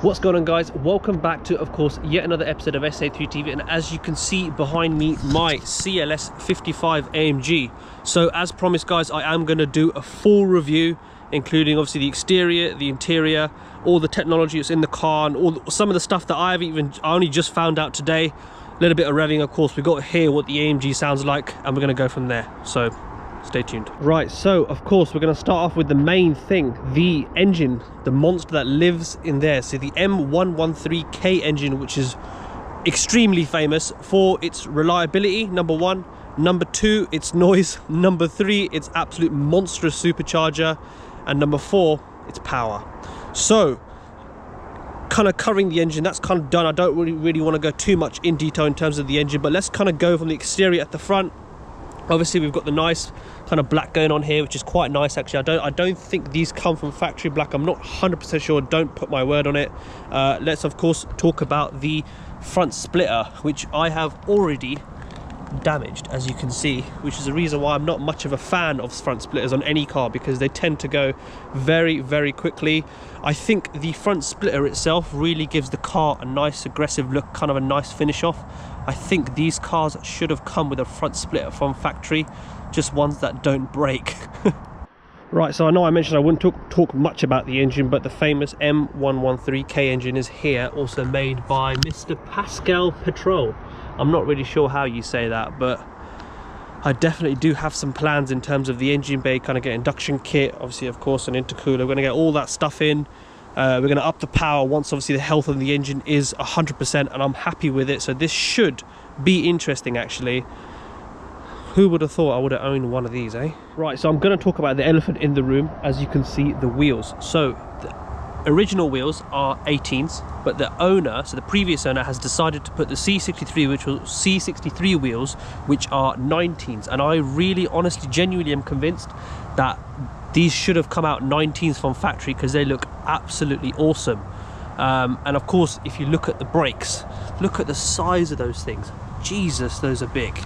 What's going on, guys? Welcome back to, of course, yet another episode of SA3 TV, and as you can see behind me, my cls55 AMG. So as promised, guys, I am going to do a full review, including obviously the exterior, the interior, all the technology that's in the car, and some of the stuff that I only just found out today. A little bit of revving, of course. We got to hear what the AMG sounds like, and we're going to go from there. So stay tuned. Right, so of course we're going to start off with the main thing, the engine, the monster that lives in there. So the M113K engine, which is extremely famous for its reliability, number one, number two, its noise, number three, its absolute monstrous supercharger, and number four, its power. So kind of covering the engine, that's kind of done. I don't really want to go too much in detail in terms of the engine, but let's kind of go from the exterior at the front. Obviously we've got the nice kind of black going on here, which is quite nice actually. I don't think these come from factory black. I'm not 100% sure, don't put my word on it. Let's of course talk about the front splitter, which I have already damaged, as you can see, which is the reason why I'm not much of a fan of front splitters on any car, because they tend to go very quickly. I think the front splitter itself really gives the car a nice aggressive look, kind of a nice finish off. I think these cars should have come with a front splitter from factory, just ones that don't break. Right, so I know I mentioned I wouldn't talk much about the engine, but the famous M113K engine is here, also made by Mr. Pascal Petrol. I'm not really sure how you say that, but I definitely do have some plans in terms of the engine bay, kind of get induction kit, obviously of course an intercooler. We're going to get all that stuff in. We're going to up the power once obviously the health of the engine is 100%, and I'm happy with it. So this should be interesting actually. Who would have thought I would have owned one of these, eh? Right, so I'm going to talk about the elephant in the room. As you can see, the wheels. So the original wheels are 18s, but the owner, so the previous owner, has decided to put the C63 wheels, which are 19s, and I really honestly genuinely am convinced that these should have come out 19s from factory, because they look absolutely awesome. And of course, if you look at the brakes, look at the size of those things. Jesus, those are big.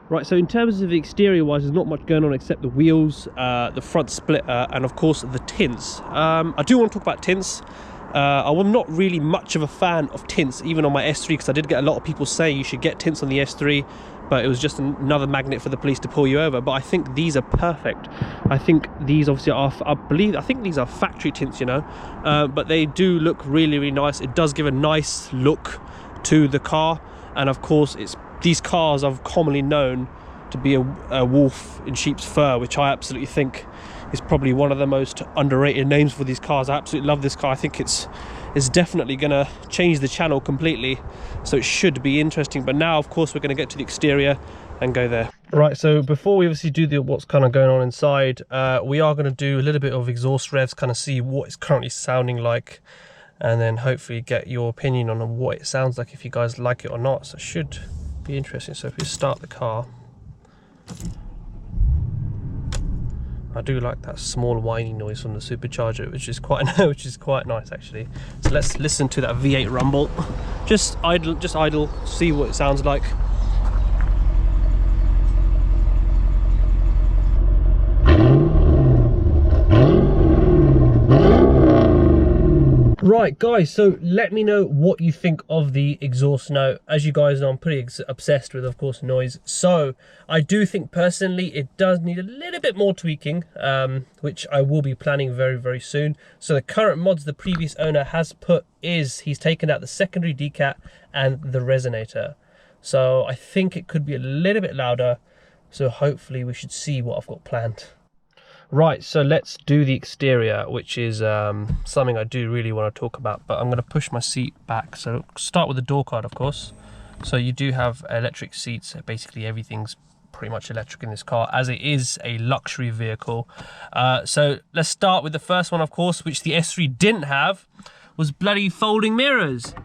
Right, so in terms of the exterior wise, there's not much going on except the wheels, the front splitter, and of course the tints. I do want to talk about tints. I'm not really much of a fan of tints, even on my S3, because I did get a lot of people saying you should get tints on the S3, but it was just another magnet for the police to pull you over. But I think these are perfect. I think these obviously are, I think these are factory tints, you know, but they do look really nice. It does give a nice look to the car, and of course these cars are commonly known to be a wolf in sheep's fur, which I absolutely think is probably one of the most underrated names for these cars. I absolutely love this car. I think it's definitely going to change the channel completely, so it should be interesting. But now of course we're going to get to the exterior and go there. Right, so before we obviously do what's kind of going on inside, we are going to do a little bit of exhaust revs, kind of see what it's currently sounding like, and then hopefully get your opinion on what it sounds like, if you guys like it or not. So it should be interesting. So if we start the car, I do like that small whiny noise from the supercharger, which is quite nice actually. So let's listen to that V8 rumble. Just idle, see what it sounds like. Right guys, so let me know what you think of the exhaust note. As you guys know, I'm pretty obsessed with, of course, noise. So I do think personally it does need a little bit more tweaking, which I will be planning very soon. So the current mods the previous owner has put is he's taken out the secondary decat and the resonator. So I think it could be a little bit louder. So hopefully we should see what I've got planned. Right, so let's do the exterior, which is something I do really want to talk about, but I'm going to push my seat back. So start with the door card, of course. So you do have electric seats. Basically everything's pretty much electric in this car, as it is a luxury vehicle. So let's start with the first one, of course, which the S3 didn't have, was bloody folding mirrors,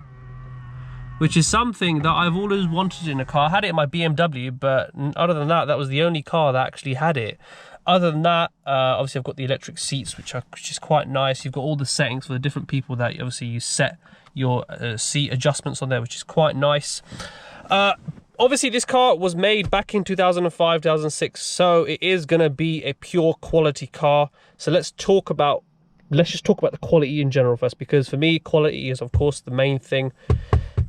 which is something that I've always wanted in a car. I had it in my BMW, but other than that, that was the only car that actually had it. Other than that, obviously I've got the electric seats, which is quite nice. You've got all the settings for the different people that obviously you set your seat adjustments on there, which is quite nice. Obviously this car was made back in 2005, 2006, so it is going to be a pure quality car. So let's talk about let's just talk about the quality in general first, because for me, quality is of course the main thing.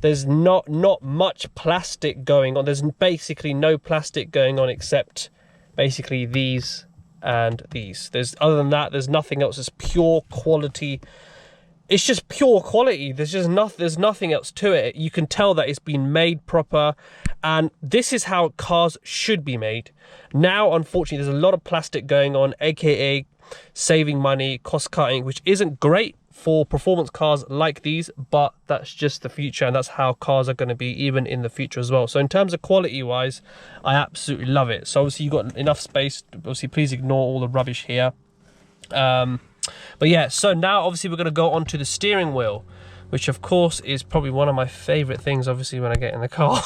There's not much plastic going on. There's basically no plastic going on except basically these and these. Other than that, there's nothing else. It's pure quality. It's just pure quality. There's nothing else to it. You can tell that it's been made proper, and this is how cars should be made. Now, unfortunately, there's a lot of plastic going on, aka saving money, cost cutting, which isn't great for performance cars like these, but that's just the future, and that's how cars are going to be even in the future as well. So in terms of quality wise, I absolutely love it. So obviously you've got enough space. Obviously, please ignore all the rubbish here. But yeah, so now obviously we're going to go on to the steering wheel, which of course is probably one of my favorite things obviously when I get in the car.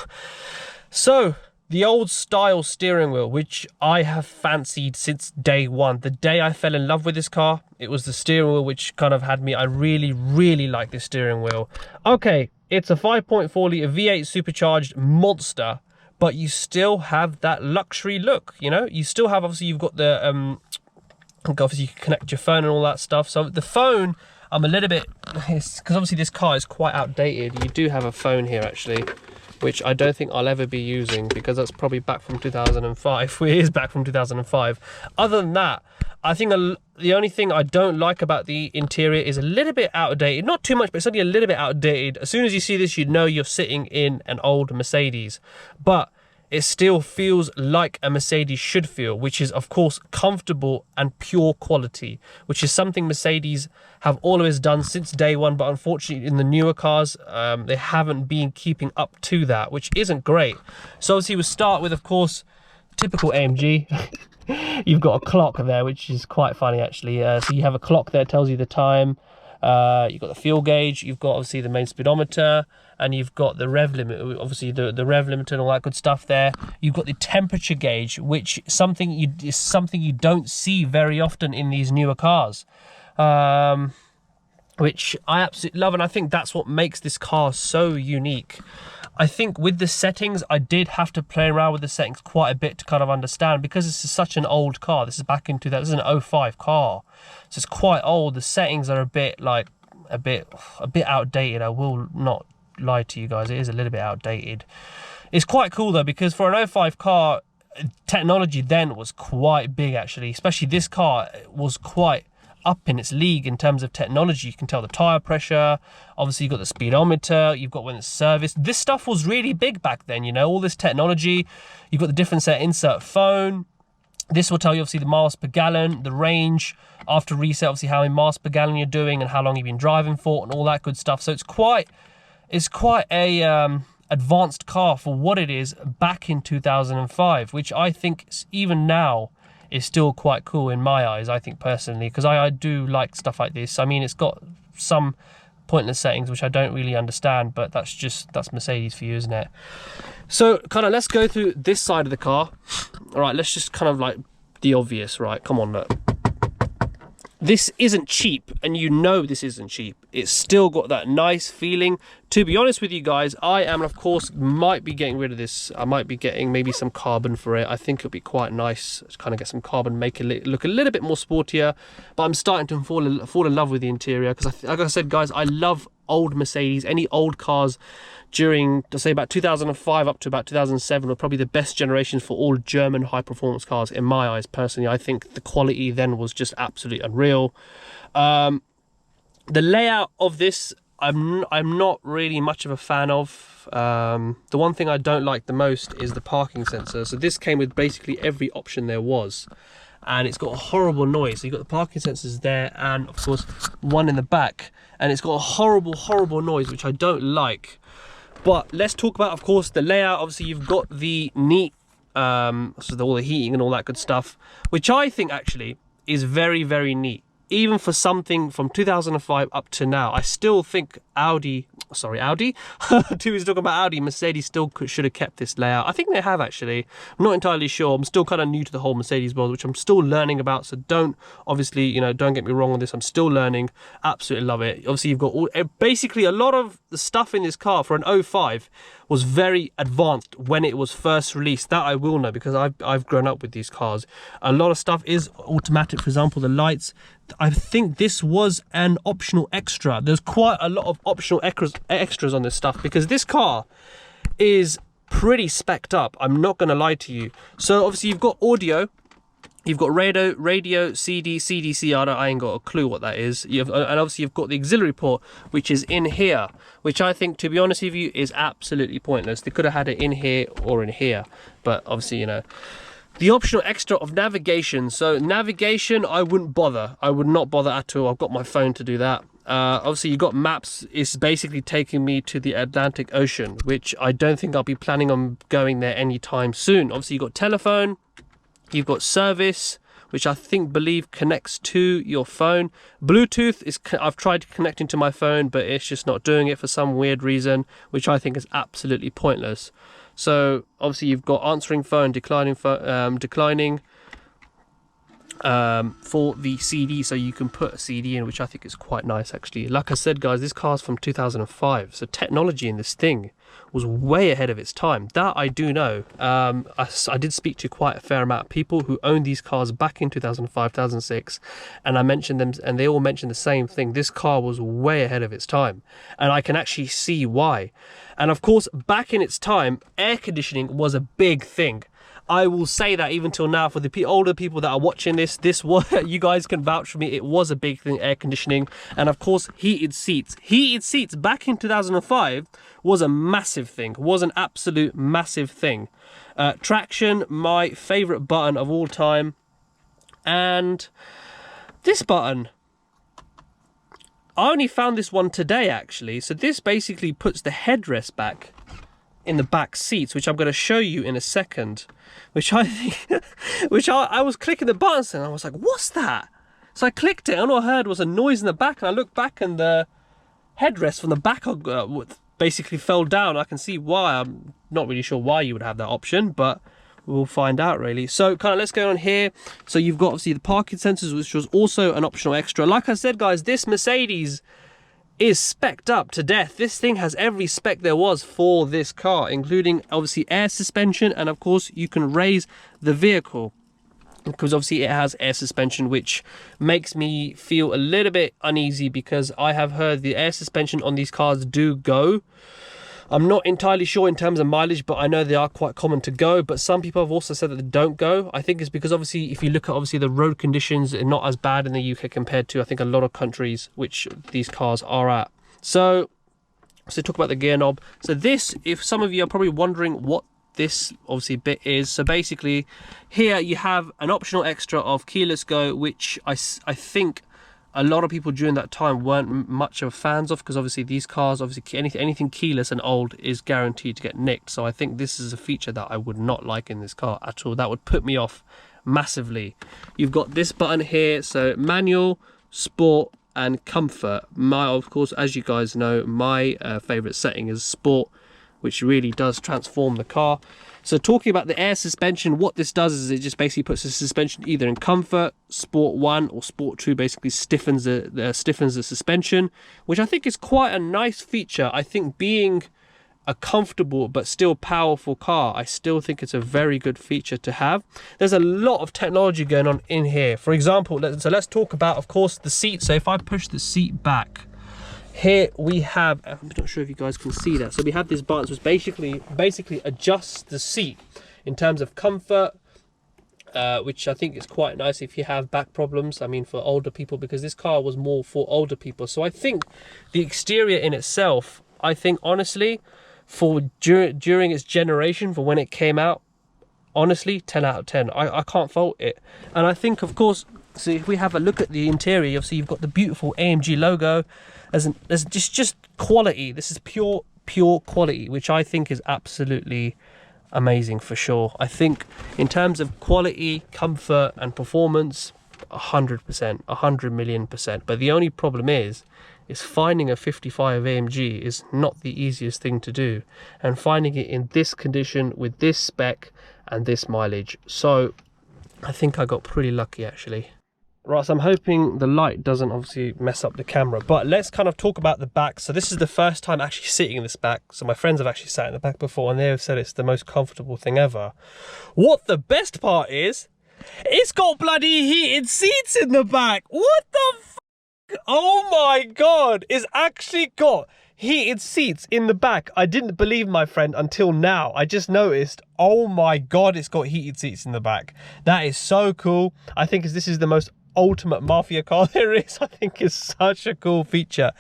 So the old style steering wheel, which I have fancied since day one. The day I fell in love with this car, it was the steering wheel which kind of had me. I really like this steering wheel. Okay, it's a 5.4 litre V8 supercharged monster, but you still have that luxury look, you know? You still have, obviously you've got the obviously you can connect your phone and all that stuff. So the phone, I'm a little bit, because obviously this car is quite outdated. You do have a phone here actually, which I don't think I'll ever be using, because that's probably back from 2005. It is back from 2005. Other than that, I think the only thing I don't like about the interior is a little bit outdated. Not too much, but it's only a little bit outdated. As soon as you see this, you know you're sitting in an old Mercedes. But it still feels like a Mercedes should feel, which is of course comfortable and pure quality, which is something Mercedes have always done since day one. But unfortunately in the newer cars, they haven't been keeping up to that, which isn't great. So obviously we'll start with, of course, typical AMG. You've got a clock there, which is quite funny actually. So you have a clock there, tells you the time. You've got the fuel gauge, you've got obviously the main speedometer, and you've got the rev limit, obviously the rev limiter and all that good stuff there. You've got the temperature gauge, which is something you don't see very often in these newer cars, which I absolutely love, and I think that's what makes this car so unique. I think with the settings, I did have to play around with the settings quite a bit to kind of understand, because this is such an old car. This is back into that. This is an 05 car, so it's quite old. The settings are a bit outdated. I will not lie to you guys, it is a little bit outdated. It's quite cool though, because for an 05 car, technology then was quite big actually. Especially this car was quite up in its league in terms of technology. You can tell the tire pressure, obviously you've got the speedometer, you've got when it's serviced. This stuff was really big back then, you know, all this technology. You've got the different set insert phone. This will tell you obviously the miles per gallon, the range after reset, obviously how many miles per gallon you're doing and how long you've been driving for and all that good stuff. So it's quite a advanced car for what it is back in 2005, which I think even now is still quite cool in my eyes, I think personally, because I do like stuff like this. I mean, it's got some pointless settings which I don't really understand, but that's Mercedes for you, isn't it? So kind of let's go through this side of the car. All right, let's just kind of like the obvious, right? Come on, look. This isn't cheap, and you know this isn't cheap. It's still got that nice feeling. To be honest with you guys, I am, of course, might be getting rid of this. I might be getting maybe some carbon for it. I think it'll be quite nice to kind of get some carbon, make it look a little bit more sportier. But I'm starting to fall in love with the interior, because like I said, guys, I love old Mercedes. Any old cars during, to say, about 2005 up to about 2007 were probably the best generations for all German high performance cars in my eyes. Personally, I think the quality then was just absolutely unreal. The layout of this, I'm not really much of a fan of. The one thing I don't like the most is the parking sensor. So this came with basically every option there was, and it's got a horrible noise. So you've got the parking sensors there, and of course one in the back, and it's got a horrible noise, which I don't like. But let's talk about, of course, the layout. Obviously you've got the neat so all the heating and all that good stuff, which I think actually is very neat. Even for something from 2005 up to now, I still think Audi, too easy talking about Audi, Mercedes still should have kept this layout. I think they have actually. I'm not entirely sure. I'm still kind of new to the whole Mercedes world, which I'm still learning about. So don't get me wrong on this. I'm still learning. Absolutely love it. Obviously you've got basically a lot of the stuff in this car for an 05 was very advanced when it was first released. That I will know, because I've grown up with these cars. A lot of stuff is automatic. For example, the lights, I think this was an optional extra. There's quite a lot of optional extras on this stuff, because this car is pretty specced up, I'm not gonna lie to you. So obviously you've got audio, you've got radio, CD, CDC, I ain't got a clue what that is. And obviously you've got the auxiliary port, which is in here, which I think, to be honest with you, is absolutely pointless. They could have had it in here or in here, but obviously, you know. The optional extra of navigation. So navigation, I wouldn't bother. I would not bother at all. I've got my phone to do that. Obviously you got maps. It's basically taking me to the Atlantic Ocean, which I don't think I'll be planning on going there anytime soon. Obviously you've got telephone, you've got service, which I believe connects to your phone. Bluetooth is, I've tried connecting to my phone, but it's just not doing it for some weird reason, which I think is absolutely pointless. So obviously you've got answering phone, declining for the CD, so you can put a CD in, which I think is quite nice actually. Like I said, guys, this car's from 2005, so technology in this thing was way ahead of its time. That I do know. I did speak to quite a fair amount of people who owned these cars back in 2005, 2006, and I mentioned them, and they all mentioned the same thing. This car was way ahead of its time, and I can actually see why. And of course, back in its time, air conditioning was a big thing. I will say that even till now, for the older people that are watching this was, you guys can vouch for me, it was a big thing, air conditioning. And of course, heated seats. Heated seats back in 2005 was a massive thing, was an absolute massive thing. Traction, my favorite button of all time. And this button, I only found this one today actually. So this basically puts the headrest back in the back seats, which I'm going to show you in a second, which I think, I was clicking the buttons and I was like, what's that? So I clicked it and all I heard was a noise in the back, and I looked back and the headrest from the back basically fell down. I can see why. I'm not really sure why you would have that option, but we'll find out really. So kind of let's go on here. So you've got obviously the parking sensors, which was also an optional extra. Like I said, guys, this Mercedes is specced up to death. This thing has every spec there was for this car, including obviously air suspension, and of course you can raise the vehicle because obviously it has air suspension, which makes me feel a little bit uneasy because I have heard the air suspension on these cars do go. I'm not entirely sure in terms of mileage, but I know they are quite common to go. But some people have also said that they don't go. I think it's because obviously if you look at obviously the road conditions are not as bad in the UK compared to I think a lot of countries which these cars are at. So talk about the gear knob. So this, if some of you are probably wondering what this obviously bit is, so basically here you have an optional extra of keyless go, which I think a lot of people during that time weren't much of fans of, because obviously these cars, obviously anything keyless and old is guaranteed to get nicked. So I think this is a feature that I would not like in this car at all. That would put me off massively. You've got this button here, so manual, sport and comfort. Of course, as you guys know, my favorite setting is sport, which really does transform the car. So talking about the air suspension, what this does is it just basically puts the suspension either in comfort, sport 1 or sport 2, basically stiffens the suspension, which I think is quite a nice feature. I think being a comfortable but still powerful car, I still think it's a very good feature to have. There's a lot of technology going on in here. For example, let's talk about, of course, the seat. So if I push the seat back, here we have, I'm not sure if you guys can see that. So we have this button which basically adjusts the seat in terms of comfort, which I think is quite nice if you have back problems. I mean, for older people, because this car was more for older people. So I think the exterior in itself, I think honestly, for during its generation, for when it came out, honestly, 10 out of 10. I can't fault it. And I think, of course, so if we have a look at the interior, obviously you've got the beautiful AMG logo. There's just quality. This is pure quality, which I think is absolutely amazing for sure. I think in terms of quality, comfort and performance, 100%, 100 million %. But the only problem is finding a 55 AMG is not the easiest thing to do, and finding it in this condition with this spec and this mileage. So I think I got pretty lucky actually. Right, so I'm hoping the light doesn't obviously mess up the camera, but let's kind of talk about the back. So this is the first time actually sitting in this back. So my friends have actually sat in the back before and they have said it's the most comfortable thing ever. What the best part is It's got bloody heated seats in the back. What the f? Oh my God, it's actually got heated seats in the back. I didn't believe my friend until now. I just noticed, oh my God, it's got heated seats in the back. That is so cool. I think this is the most ultimate mafia car there is. I think it's such a cool feature.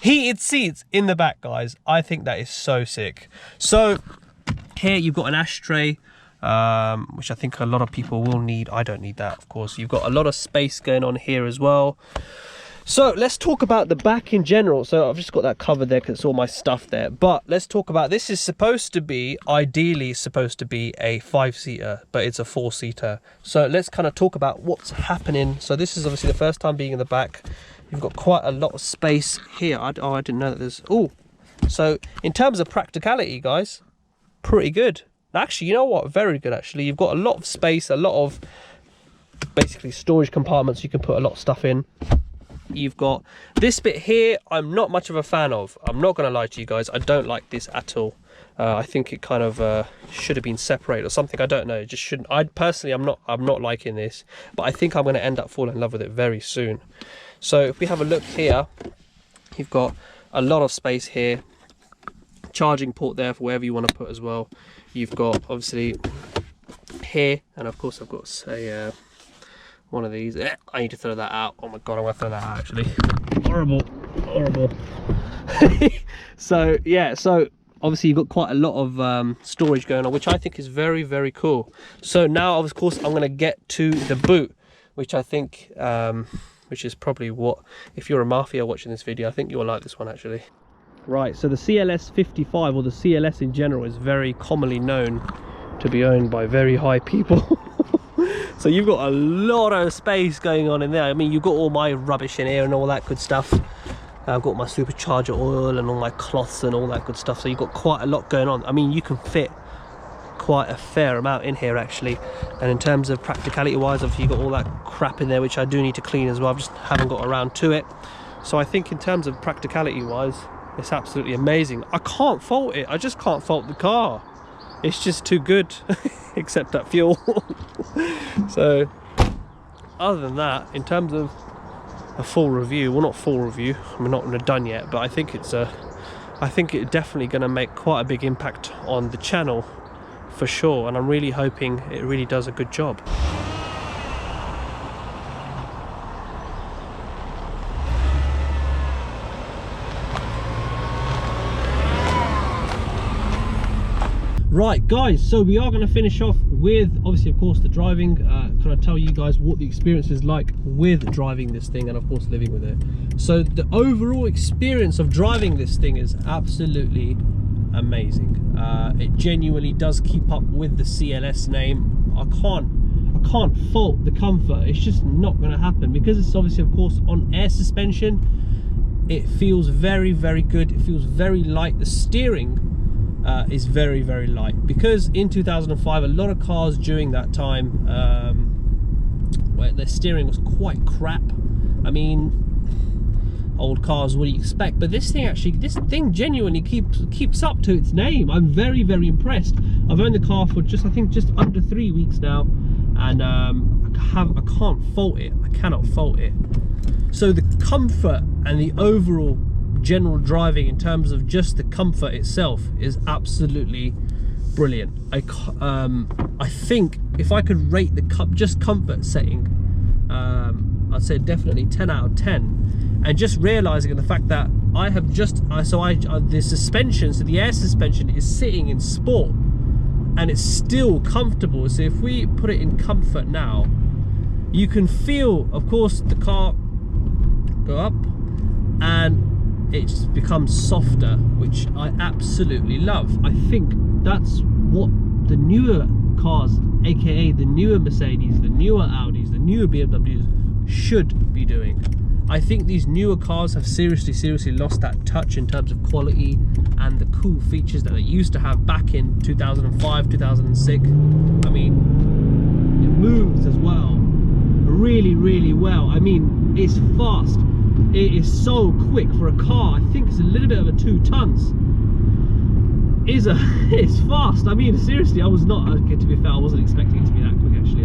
Heated seats in the back, guys. I think that is so sick. So here you've got an ashtray, which I think a lot of people will need. I don't need that, of course. You've got a lot of space going on here as well. So let's talk about the back in general. So I've just got that covered there because it's all my stuff there. But let's talk about, this is supposed to be, ideally supposed to be a 5-seater, but it's a 4-seater. So let's kind of talk about what's happening. So this is obviously the first time being in the back. You've got quite a lot of space here. I didn't know that there's, oh. So in terms of practicality, guys, pretty good. Actually, you know what? Very good, actually. You've got a lot of space, a lot of basically storage compartments you can put a lot of stuff in. You've got this bit here, I'm not much of a fan of. I'm not going to lie to you guys, I don't like this at all. I think it kind of should have been separated or something. I don't know, it just shouldn't. I personally, I'm not liking this, but I think I'm going to end up falling in love with it very soon. So if we have a look here, you've got a lot of space here, charging port there for wherever you want to put as well. You've got obviously here, and of course I've got say one of these. I need to throw that out. Oh my God, I'm gonna throw that out actually. Horrible, horrible. So yeah, so obviously you've got quite a lot of storage going on, which I think is very, very cool. So now of course I'm gonna get to the boot, which I think which is probably what, if you're a mafia watching this video, I think you'll like this one actually. Right, so the cls55, or the CLS in general, is very commonly known to be owned by very high people. So you've got a lot of space going on in there. I mean, you've got all my rubbish in here and all that good stuff. I've got my supercharger oil and all my cloths and all that good stuff. So you've got quite a lot going on. I mean, you can fit quite a fair amount in here actually. And in terms of practicality wise, obviously you've got all that crap in there, which I do need to clean as well. I just haven't got around to it. So I think in terms of practicality wise, it's absolutely amazing. I can't fault it. I just can't fault the car. It's just too good, except that fuel. So other than that, in terms of a full review, well, not full review, we're not done yet, but I think it's I think it's definitely going to make quite a big impact on the channel for sure, and I'm really hoping it really does a good job. Right guys, so we are going to finish off with obviously of course the driving. Can I tell you guys what the experience is like with driving this thing and of course living with it. So the overall experience of driving this thing is absolutely amazing. It genuinely does keep up with the CLS name. I can't fault the comfort. It's just not going to happen because it's obviously of course on air suspension. It feels very, very good. It feels very light. The steering is very, very light, because in 2005 a lot of cars during that time where their steering was quite crap. I mean, old cars, what do you expect? But this thing genuinely keeps up to its name. I'm very, very impressed. I've owned the car for I think just under 3 weeks now, and I can't fault it. I cannot fault it. So the comfort and the overall general driving in terms of just the comfort itself is absolutely brilliant. I think if I could rate the just comfort setting, I'd say definitely 10 out of 10. And just realizing the fact that I have the suspension, so the air suspension is sitting in sport and it's still comfortable. So if we put it in comfort now, you can feel of course the car go up and it just becomes softer, which I absolutely love. I think that's what the newer cars, aka the newer Mercedes, the newer Audis, the newer BMWs should be doing. I think these newer cars have seriously lost that touch in terms of quality and the cool features that they used to have back in 2005, 2006. I mean, it moves as well, really, really well. I mean, it's fast. It is so quick for a car. I think it's a little bit over 2 tons. it's fast. I mean, seriously, I was not, okay, to be fair, I wasn't expecting it to be that quick actually.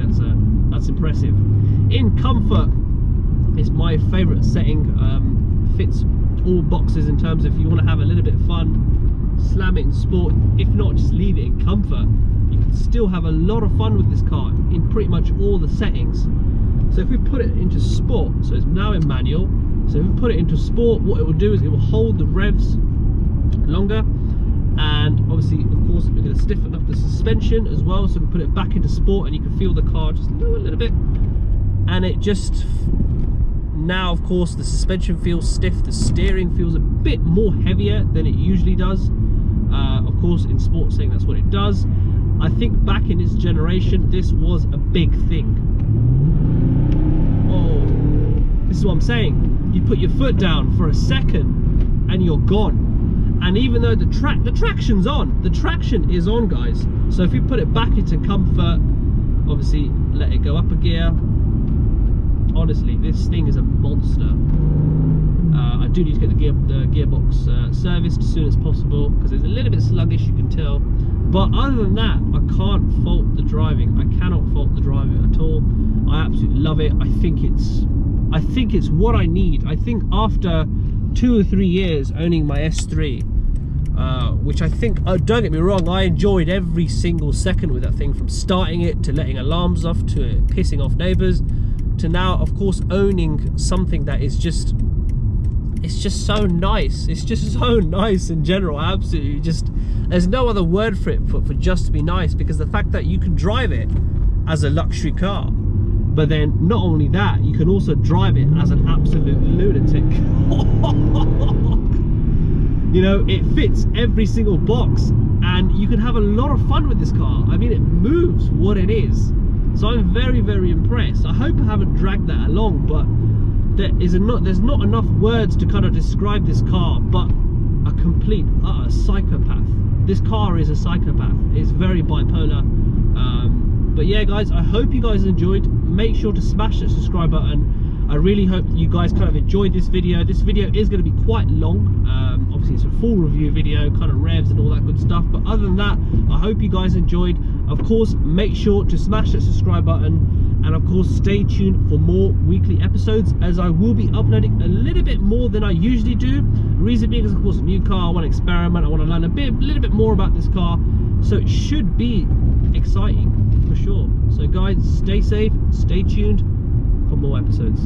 That's impressive. In comfort, it's my favorite setting. Fits all boxes in terms of if you want to have a little bit of fun, slam it in sport. If not, just leave it in comfort. You can still have a lot of fun with this car in pretty much all the settings. So if we put it into sport, so it's now in manual, so if we put it into sport, what it will do is it will hold the revs longer, and obviously, of course, we're going to stiffen up the suspension as well, so we put it back into sport and you can feel the car just a little bit, and it just, now of course the suspension feels stiff, the steering feels a bit more heavier than it usually does. Of course, in sports setting, that's what it does. I think back in its generation, this was a big thing. Oh, this is what I'm saying. You put your foot down for a second and you're gone. And even though the traction's on, the traction is on, guys. So if you put it back into comfort, obviously let it go up a gear. Honestly, this thing is a monster. I do need to get the gearbox serviced as soon as possible because it's a little bit sluggish, you can tell. But other than that, I can't fault the driving. I cannot fault the driving at all. I absolutely love it. I think it's what I need. I think after 2 or 3 years owning my S3, which I think, don't get me wrong, I enjoyed every single second with that thing, from starting it to letting alarms off to it pissing off neighbors, to now, of course, owning something that is just, it's just so nice. It's just so nice in general. Absolutely, just, there's no other word for it for just to be nice, because the fact that you can drive it as a luxury car, but then not only that, you can also drive it as an absolute lunatic. You know, it fits every single box and you can have a lot of fun with this car. I mean, it moves what it is. So I'm very, very impressed. I hope I haven't dragged that along, but there's not enough words to kind of describe this car, but a complete utter psychopath. This car is a psychopath. It's very bipolar. But yeah, guys, I hope you guys enjoyed. Make sure to smash that subscribe button. I really hope that you guys kind of enjoyed this video. This video is going to be quite long. Obviously, it's a full review video, kind of revs and all that good stuff. But other than that, I hope you guys enjoyed. Of course, make sure to smash that subscribe button. And of course, stay tuned for more weekly episodes, as I will be uploading a little bit more than I usually do. The reason being is, of course, a new car. I want to experiment. I want to learn a little bit more about this car. So it should be exciting for sure. So guys, stay safe, stay tuned for more episodes.